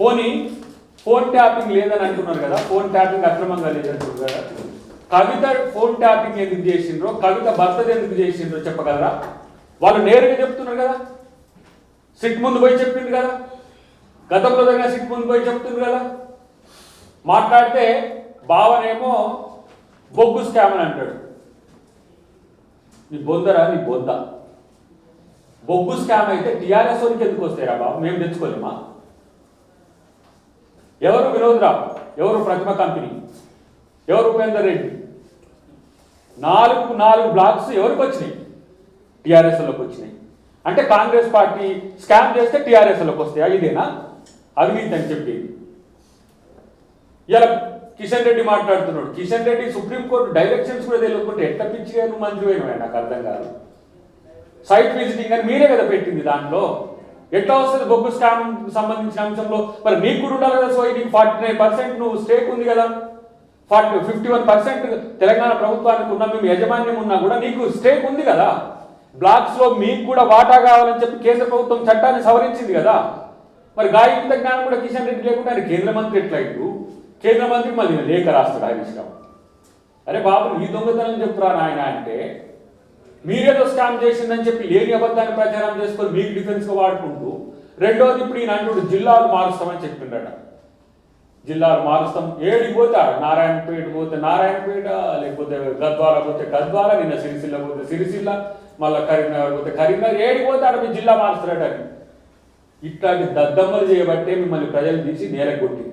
పోనీ phone tapping లేదని అంటున్నారు కదా, ఫోన్ ట్యాపింగ్ అక్రమంగా లేదంటున్నారు కదా, కవిత ఫోన్ ట్యాపింగ్ ఎందుకు చేసిండ్రో, కవిత భర్తది ఎందుకు చేసిండ్రో చెప్పగలరా? వాళ్ళు నేరుగా చెప్తున్నారు కదా, సిట్ ముందు పోయి చెప్పింది కదా, గతంలో జరిగిన సిట్ ముందు పోయి చెప్తుంది కదా. మాట్లాడితే బావనేమో బొగ్గు స్కామ్ అని అంటాడు. నీ బొందరా, నీ బొంద. బొగ్గు స్కామ్ అయితే టీఆర్ఎస్ వారికి ఎందుకు వస్తాయిరా బాబు, మేము తెచ్చుకోలేమా? ఎవరు వినోద్ రావు, ఎవరు ప్రతిమ కంపెనీ, ఎవరు ఉపేందర్ రెడ్డి, 4 బ్లాక్స్ ఎవరికి వచ్చినాయి? టీఆర్ఎస్లోకి వచ్చినాయి. అంటే కాంగ్రెస్ పార్టీ స్కామ్ చేస్తే టీఆర్ఎస్లోకి వస్తాయా? ఇదేనా అవినీతి అని చెప్పి? ఇలా కిషన్ రెడ్డి మాట్లాడుతున్నాడు. కిషన్ రెడ్డి సుప్రీంకోర్టు డైరెక్షన్స్ కూడా తెలియకుంటే ఎట్లా పిచ్చిగా నువ్వు మంత్రి అయినా నాకు అర్థం కాదు. సైట్ విజిటింగ్ అని మీరే కదా పెట్టింది, దాంట్లో ఎట్లా వస్తుంది బొగ్గు స్కామ్ సంబంధించిన అంశంలో? మరి నీకు కూడా ఉండాలి కదా. సో నీకు 49% నువ్వు స్టేక్ ఉంది కదా, 51% తెలంగాణ ప్రభుత్వానికి ఉన్న మేము యజమాన్యం ఉన్నా కూడా నీకు స్టేక్ ఉంది కదా. బ్లాక్స్ లో మీకు కూడా వాటా కావాలని చెప్పి కేంద్ర ప్రభుత్వం చట్టాన్ని సవరించింది కదా. మరి గాయకుల జ్ఞానం కూడా కిషన్ రెడ్డి లేకుండా ఆయన కేంద్ర మంత్రి ఎట్లయితు? కేంద్ర మంత్రి మళ్ళీ లేఖ రాస్తాడు హరీష్ రావు. అరే బాబు, నీ దొంగతనం చెప్పురా నాయన అంటే మీరేదో స్కామ్ చేసిందని చెప్పి లేని అబద్ధాన్ని ప్రచారం చేసుకొని మీకు డిఫెన్స్గా వాడుకుంటూ, రెండోది ఇప్పుడు ఈయన అంటుడు జిల్లాలు మారుస్తామని చెప్పిండట. జిల్లాలు మారుస్తాం, ఏడికి పోతాడు, నారాయణపేట పోతే నారాయణపేట, లేకపోతే గద్వాల పోతే గద్వాల, నిన్న సిరిసిల్ల పోతే సిరిసిల్ల, మళ్ళీ కరీంనగర్ పోతే కరీంనగర్, ఏడికి పోతాడు మీ జిల్లా మారుస్తాడట. ఇట్లాంటి దద్దమ్మలు చేయబట్టే మిమ్మల్ని ప్రజలు తీసి నేలకొట్టింది.